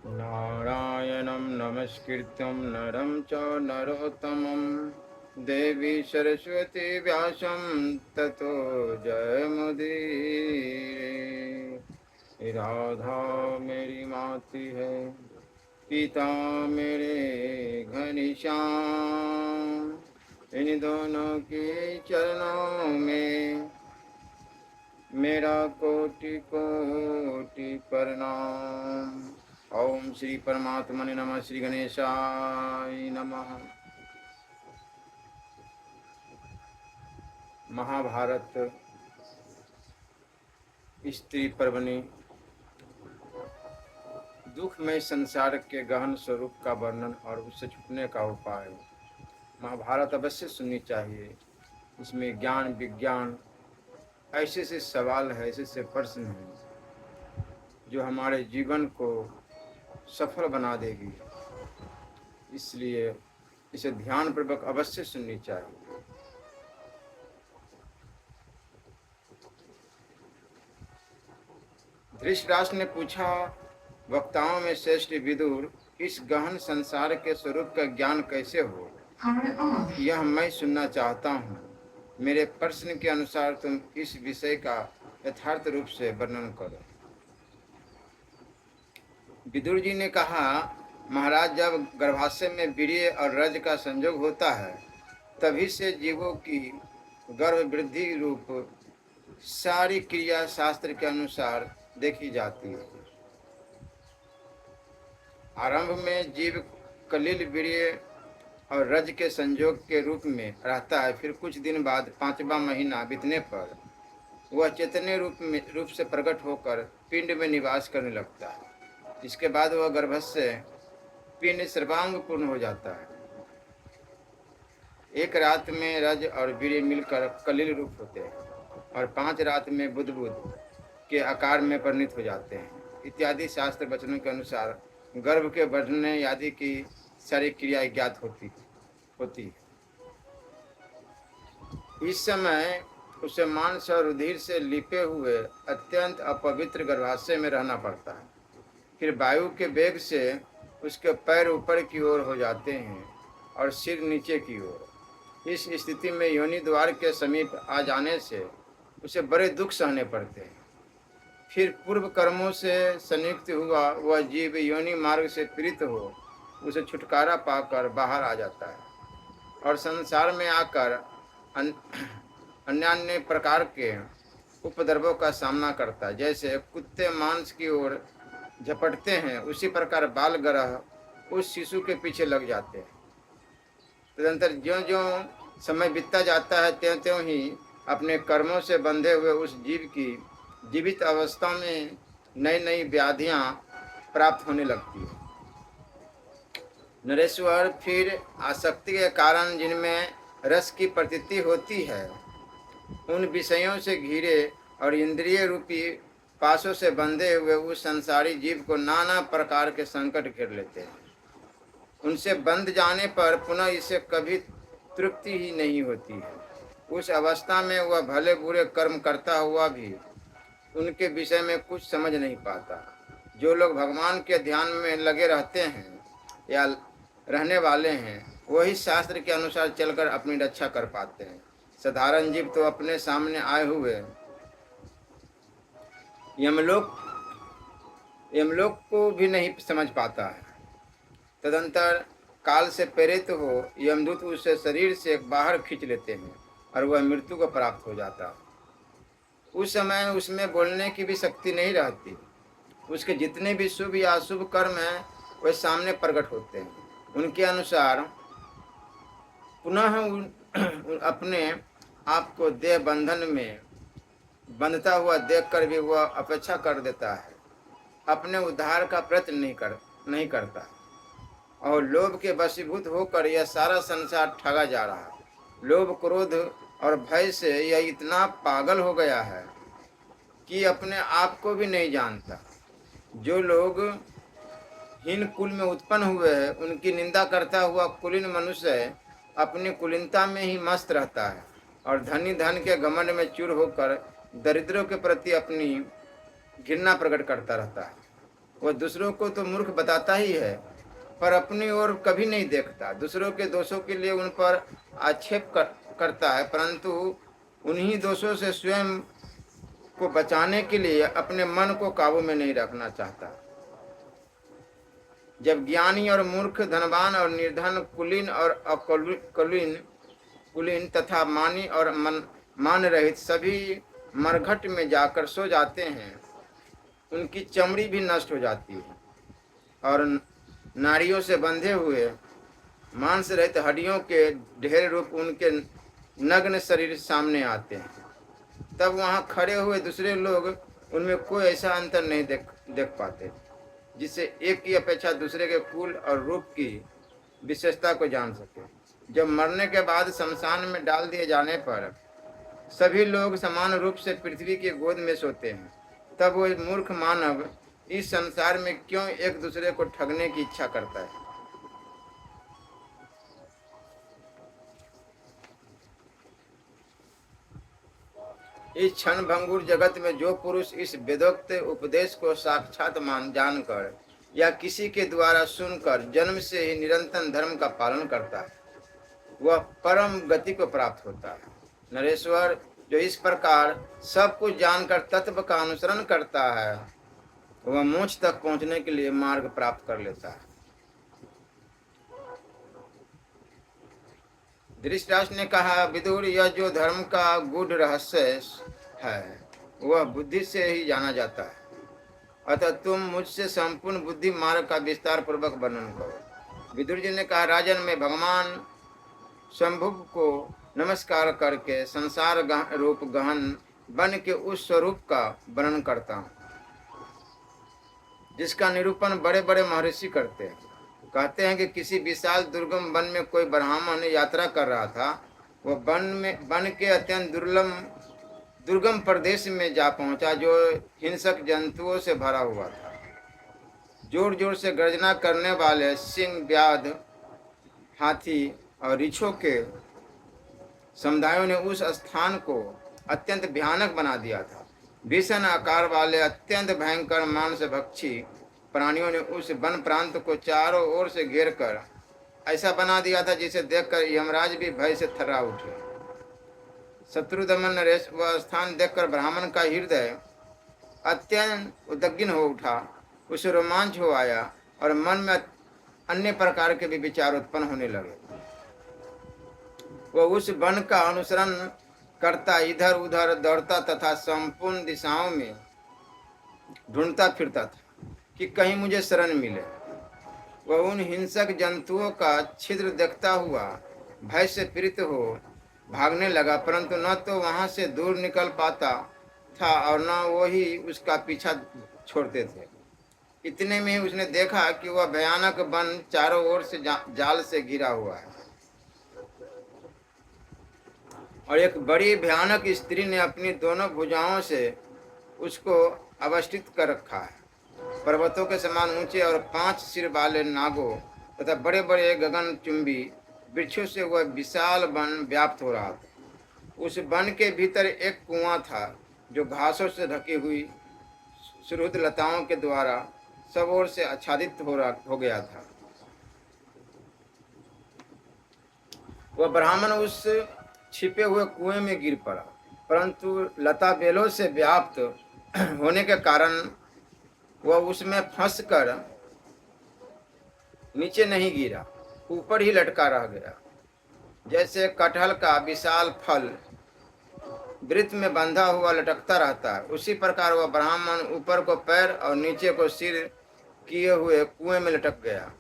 नारायणं नमस्कृत्यं नरं च नरोत्तमं देवी सरस्वती व्यासं ततो जयमुदीरये। राधा मेरी माती है, पिता मेरे घनश्याम, इन दोनों के चरणों में मेरा कोटि कोटि प्रणाम। ओम श्री परमात्मने नमः। श्री गणेशाय नमः। महाभारत स्त्री पर्वणि दुख में संसार के गहन स्वरूप का वर्णन और उससे छूटने का उपाय। महाभारत अवश्य सुननी चाहिए। इसमें ज्ञान विज्ञान ऐसे से सवाल है, ऐसे से प्रश्न हैं जो हमारे जीवन को सफल बना देगी। इसलिए इसे ध्यानपूर्वक अवश्य सुननी चाहिए। धृतराष्ट्र ने पूछा, वक्ताओं में श्रेष्ठ विदुर, इस गहन संसार के स्वरूप का ज्ञान कैसे हो? यह मैं सुनना चाहता हूँ। मेरे प्रश्न के अनुसार तुम इस विषय का यथार्थ रूप से वर्णन करो। विदुर जी ने कहा, महाराज, जब गर्भाशय में वीर्य और रज का संयोग होता है, तभी से जीवों की गर्भ वृद्धि रूप सारी क्रिया शास्त्र के अनुसार देखी जाती है। आरंभ में जीव कलिल वीर्य और रज के संयोग के रूप में रहता है। फिर कुछ दिन बाद 5वां महीना बीतने पर वह चैतन्य रूप से प्रकट होकर पिंड में निवास करने लगता है। इसके बाद वह गर्भस्य पिंड सर्वांग पूर्ण हो जाता है। एक रात में रज और वीर्य मिलकर कलिल रूप होते हैं और 5 रात में बुद्बुद के आकार में परिणत हो जाते हैं इत्यादि शास्त्र वचनों के अनुसार गर्भ के बढ़ने आदि की सारी क्रियाएं ज्ञात होती है। इस समय उसे मांस और रुधिर से लिपे हुए अत्यंत अपवित्र गर्भाशय में रहना पड़ता है। फिर वायु के वेग से उसके पैर ऊपर की ओर हो जाते हैं और सिर नीचे की ओर। इस स्थिति में योनि द्वार के समीप आ जाने से उसे बड़े दुख सहने पड़ते हैं। फिर पूर्व कर्मों से संयुक्त हुआ वह जीव योनि मार्ग से पीड़ित हो उसे छुटकारा पाकर बाहर आ जाता है और संसार में आकर अन्य प्रकार के उपद्रवों का सामना करता है। जैसे कुत्ते मांस की ओर झपटते हैं, उसी प्रकार बाल ग्रह उस शिशु के पीछे लग जाते हैं। तदंतर ज्यों-ज्यों समय बीतता जाता है, त्यों-त्यों ही अपने कर्मों से बंधे हुए उस जीव की जीवित अवस्था में नई नई व्याधियां प्राप्त होने लगती है। नरेश्वर, फिर आसक्ति के कारण जिनमें रस की प्रतीति होती है, उन विषयों से घिरे और इंद्रिय रूपी पाशों से बंधे हुए उस संसारी जीव को नाना प्रकार के संकट घेर लेते हैं। उनसे बंध जाने पर पुनः इसे कभी तृप्ति ही नहीं होती है। उस अवस्था में वह भले बुरे कर्म करता हुआ भी उनके विषय में कुछ समझ नहीं पाता। जो लोग भगवान के ध्यान में लगे रहते हैं या रहने वाले हैं, वही शास्त्र के अनुसार चलकर अपनी रक्षा कर पाते हैं। साधारण जीव तो अपने सामने आए हुए यमलोक को भी नहीं समझ पाता है। तदंतर काल से प्रेरित हो यमदूत उसे शरीर से बाहर खींच लेते हैं और वह मृत्यु को प्राप्त हो जाता है। उस समय उसमें बोलने की भी शक्ति नहीं रहती। उसके जितने भी शुभ या अशुभ कर्म हैं, वे सामने प्रकट होते हैं। उनके अनुसार पुनः अपने आप को देह बंधन में बंधता हुआ देखकर भी वह अपेक्षा कर देता है, अपने उद्धार का प्रयत्न नहीं करता और लोभ के वशीभूत होकर यह सारा संसार ठगा जा रहा है। लोभ, क्रोध और भय से यह इतना पागल हो गया है कि अपने आप को भी नहीं जानता। जो लोग हीन कुल में उत्पन्न हुए हैं, उनकी निंदा करता हुआ कुलीन मनुष्य अपनी कुलीनता में ही मस्त रहता है और धनी धन के घमंड में चूर होकर दरिद्रों के प्रति अपनी घृणा प्रकट करता रहता है। वह दूसरों को तो मूर्ख बताता ही है, पर अपनी ओर कभी नहीं देखता। दूसरों के दोषों के लिए उन पर आक्षेप करता है, परंतु उन्हीं दोषों से स्वयं को बचाने के लिए अपने मन को काबू में नहीं रखना चाहता। जब ज्ञानी और मूर्ख, धनवान और निर्धन, कुलीन और अकुलीन, कुलीन तथा मानी और मान रहित सभी मरघट में जाकर सो जाते हैं, उनकी चमड़ी भी नष्ट हो जाती है और नाड़ियों से बंधे हुए मांस रहित हड्डियों के ढेर रूप उनके नग्न शरीर सामने आते हैं। तब वहाँ खड़े हुए दूसरे लोग उनमें कोई ऐसा अंतर नहीं देख पाते जिससे एक की अपेक्षा दूसरे के कुल और रूप की विशेषता को जान सके। जब मरने के बाद शमशान में डाल दिए जाने पर सभी लोग समान रूप से पृथ्वी की गोद में सोते हैं, तब वो मूर्ख मानव इस संसार में क्यों एक दूसरे को ठगने की इच्छा करता है। इस क्षण भंगुर जगत में जो पुरुष इस वेदोक्त उपदेश को साक्षात जानकर या किसी के द्वारा सुनकर जन्म से ही निरंतर धर्म का पालन करता है, वह परम गति को प्राप्त होता है। नरेश्वर, जो इस प्रकार सब कुछ जानकर तत्व का अनुसरण करता है, वह मोक्ष तक पहुंचने के लिए मार्ग प्राप्त कर लेता है। धृतराष्ट्र ने कहा, विदुर, यह जो धर्म का गूढ़ रहस्य है वह बुद्धि से ही जाना जाता है, अतः तुम मुझसे संपूर्ण बुद्धि मार्ग का विस्तार पूर्वक वर्णन करो। विदुर जी ने कहा, राजन, मैं भगवान शंभुव को नमस्कार करके संसार रूप गहन बन के उस स्वरूप का वर्णन करता हूँ जिसका निरूपण बड़े बड़े महर्षि करते हैं। कहते हैं कि किसी विशाल दुर्गम वन में कोई ब्राह्मण यात्रा कर रहा था। वह वन के अत्यंत दुर्गम प्रदेश में जा पहुंचा जो हिंसक जंतुओं से भरा हुआ था। जोर जोर से गर्जना करने वाले सिंह, व्याध, हाथी और रीछों के समुदायों ने उस स्थान को अत्यंत भयानक बना दिया था। भीषण आकार वाले अत्यंत भयंकर मांसभक्षी प्राणियों ने उस वन प्रांत को चारों ओर से घेर कर ऐसा बना दिया था जिसे देखकर यमराज भी भय से थर्रा उठे। शत्रुदमन नरेश, वह स्थान देखकर ब्राह्मण का हृदय अत्यंत उद्विग्न हो उठा, उसे रोमांच हो आया और मन में अन्य प्रकार के भी विचार उत्पन्न होने लगे। वह उस वन का अनुसरण करता इधर उधर दौड़ता तथा संपूर्ण दिशाओं में ढूंढता फिरता था कि कहीं मुझे शरण मिले। वह उन हिंसक जंतुओं का छिद्र देखता हुआ भय से पीड़ित हो भागने लगा, परंतु न तो वहां से दूर निकल पाता था और न वो ही उसका पीछा छोड़ते थे। इतने में उसने देखा कि वह भयानक वन चारों ओर से जाल से घिरा हुआ है और एक बड़ी भयानक स्त्री ने अपनी दोनों भुजाओं से उसको अवस्थित कर रखा है। पर्वतों के समान ऊंचे और 5 सिर वाले नागों तथा बड़े बड़े गगनचुंबी वृक्षों से वह विशाल वन व्याप्त हो रहा था। उस वन के भीतर एक कुआं था जो घासों से ढकी हुई सुहृद लताओं के द्वारा सब ओर से आच्छादित हो गया था। वह ब्राह्मण उस छिपे हुए कुएं में गिर पड़ा, परंतु लता बेलों से व्याप्त होने के कारण वह उसमें फंसकर नीचे नहीं गिरा, ऊपर ही लटका रह गया। जैसे कटहल का विशाल फल वृत्त में बंधा हुआ लटकता रहता है, उसी प्रकार वह ब्राह्मण ऊपर को पैर और नीचे को सिर किए हुए कुएं में लटक गया।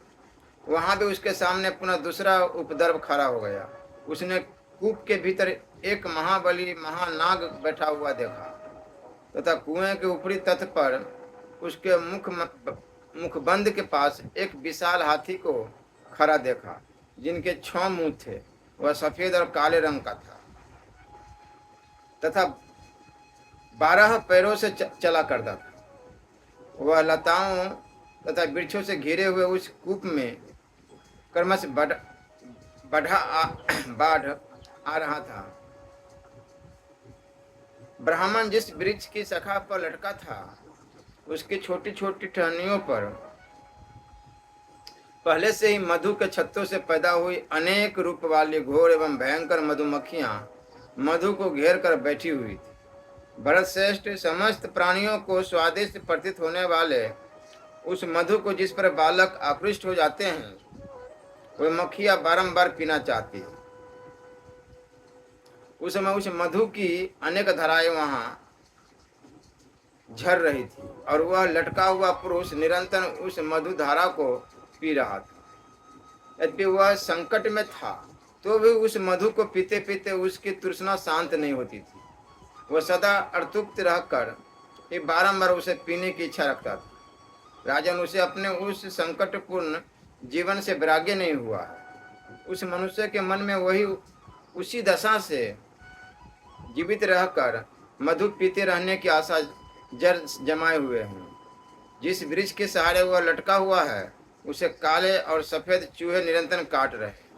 वहां भी उसके सामने पुनः दूसरा उपद्रव खड़ा हो गया। उसने कूप के भीतर एक महाबली महानाग बैठा हुआ देखा तथा कुएं के ऊपरी तट पर उसके मुखबंद के पास एक विशाल हाथी को खड़ा देखा जिनके 6 मुंह थे। वह सफेद और काले रंग का था तथा 12 पैरों से चला करता था। वह लताओं तथा वृक्षों से घिरे हुए उस कूप में क्रमश बाढ़ आ रहा था। ब्राह्मण जिस वृक्ष की शाखा पर लटका था उसकी छोटी छोटी टहनियों पर पहले से ही मधु के छत्तों से पैदा हुई अनेक रूप वाली घोर एवं भयंकर मधुमक्खियां मधु को घेर कर बैठी हुई थी। भरत श्रेष्ठ, समस्त प्राणियों को स्वादिष्ट प्रतीत होने वाले उस मधु को जिस पर बालक आकृष्ट हो जाते हैं, वह मक्खियां बारंबार पीना चाहती है। उस समय उस मधु की अनेक धाराएं वहां झर रही थी और वह लटका हुआ पुरुष निरंतर उस मधु धारा को पी रहा था। यद्यपि वह संकट में था तो भी उस मधु को पीते पीते उसकी तृष्णा शांत नहीं होती थी। वह सदा अतृप्त रहकर ही बारंबार उसे पीने की इच्छा रखता था। राजन, उसे अपने उस संकटपूर्ण जीवन से वैराग्य नहीं हुआ। उस मनुष्य के मन में वही उसी दशा से जीवित रहकर मधु पीते रहने की आशा जड़ जमाए हुए हैं। जिस वृक्ष के सहारे वह लटका हुआ है, उसे काले और सफेद चूहे निरंतर काट रहे हैं।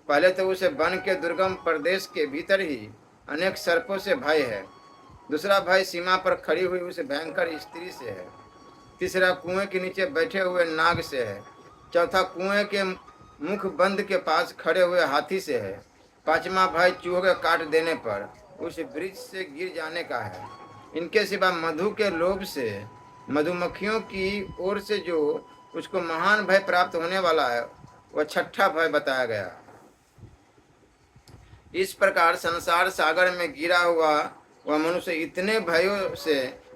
पहले तो उसे वन के दुर्गम प्रदेश के भीतर ही अनेक सर्पों से भय है। दूसरा भय सीमा पर खड़ी हुई उस भयंकर स्त्री से है। तीसरा कुएं के नीचे बैठे हुए नाग से है। चौथा कुएं के मुख बंद के पास खड़े हुए हाथी से है। पांचवा भय चूहों के काट देने पर उस वृक्ष से गिर जाने का है। इनके सिवा मधु के लोभ से मधुमक्खियों की ओर से जो उसको महान भय प्राप्त होने वाला है, वह छठा भय बताया गया। इस प्रकार संसार सागर में गिरा हुआ वह मनुष्य इतने भयों से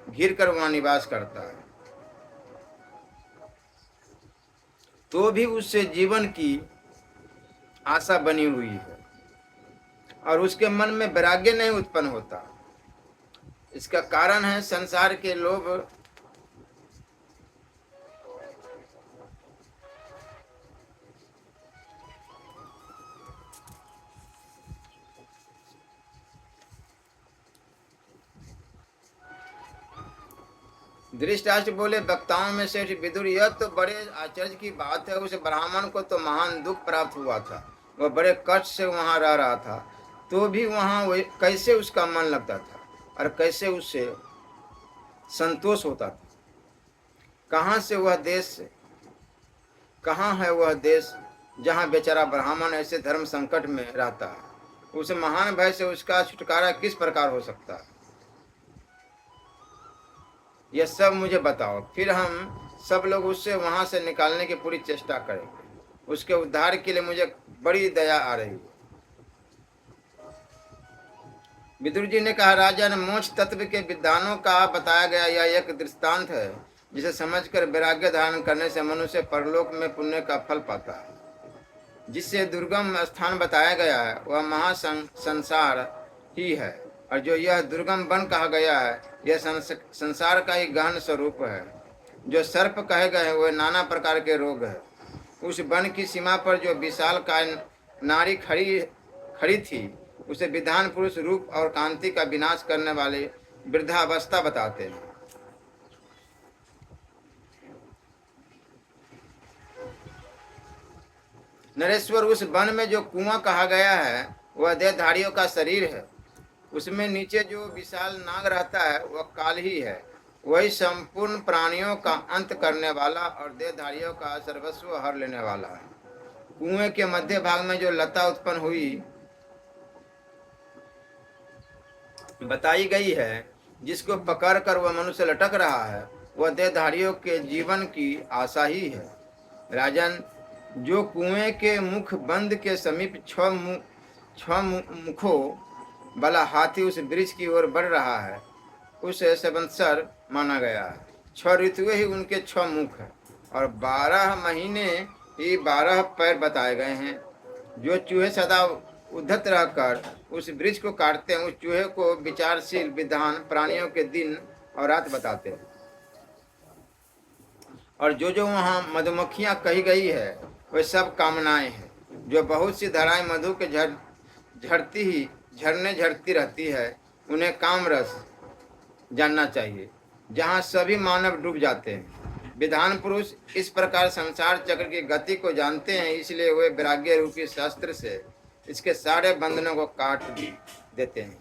घिर कर वहां निवास करता है, तो भी उससे जीवन की आशा बनी हुई है और उसके मन में वैराग्य नहीं उत्पन्न होता। इसका कारण है संसार के लोभ। धृतराष्ट्र बोले, वक्ताओं में से विदुर, यह तो बड़े आश्चर्य की बात है। उस ब्राह्मण को तो महान दुख प्राप्त हुआ था। वह बड़े कष्ट से वहां रह रहा था, तो भी वहां कैसे उसका मन लगता था और कैसे उससे संतोष होता था। कहाँ है वह देश जहाँ बेचारा ब्राह्मण ऐसे धर्म संकट में रहता है। उस महान भय से उसका छुटकारा किस प्रकार हो सकता है, यह सब मुझे बताओ। फिर हम सब लोग उससे वहां से निकालने की पूरी चेष्टा करेंगे। उसके उद्धार के लिए मुझे बड़ी दया आ रही है। विदुर जी ने कहा, राजन, मोक्ष तत्व के विद्वानों का बताया गया यह एक दृष्टांत है, जिसे समझकर वैराग्य धारण करने से मनुष्य परलोक में पुण्य का फल पाता है। जिससे दुर्गम स्थान बताया गया है वह महासंसार ही है, और जो यह दुर्गम वन कहा गया है यह संसार का ही गहन स्वरूप है। जो सर्प कहे गए वह नाना प्रकार के रोग है। उस वन की सीमा पर जो विशाल काय नारी खड़ी थी, उसे विधान पुरुष रूप और कांति का विनाश करने वाले वृद्धावस्था बताते हैं। नरेश्वर, उस वन में जो कुआं कहा गया है वह देहधारियों का शरीर है। उसमें नीचे जो विशाल नाग रहता है वह काल ही है। वही संपूर्ण प्राणियों का अंत करने वाला और देहधारियों का सर्वस्व हर लेने वाला है। कुएं के मध्य भाग में जो लता उत्पन्न हुई बताई गई है, जिसको पकड़कर वह मनुष्य लटक रहा है, वह देहधारियों के जीवन की आशा ही है। राजन, जो कुएं के मुख बंद के समीप छह मुखों वाला हाथी उस वृक्ष की ओर बढ़ रहा है, उसे संवत्सर माना गया है। 6 ऋतुएं ही उनके 6 मुख हैं और 12 महीने ही 12 पैर बताए गए हैं। जो चूहे सदा उद्धत रहकर उस वृक्ष को काटते हैं, उस चूहे को विचारशील विधान प्राणियों के दिन और रात बताते हैं। और जो वहाँ मधुमक्खियाँ कही गई है वे सब कामनाएं हैं। जो बहुत सी धाराएं मधु के झरती रहती है, उन्हें काम रस जानना चाहिए, जहाँ सभी मानव डूब जाते हैं। विधान पुरुष इस प्रकार संसार चक्र की गति को जानते हैं, इसलिए वे वैराग्य रूपी शास्त्र से इसके सारे बंधनों को काट देते हैं।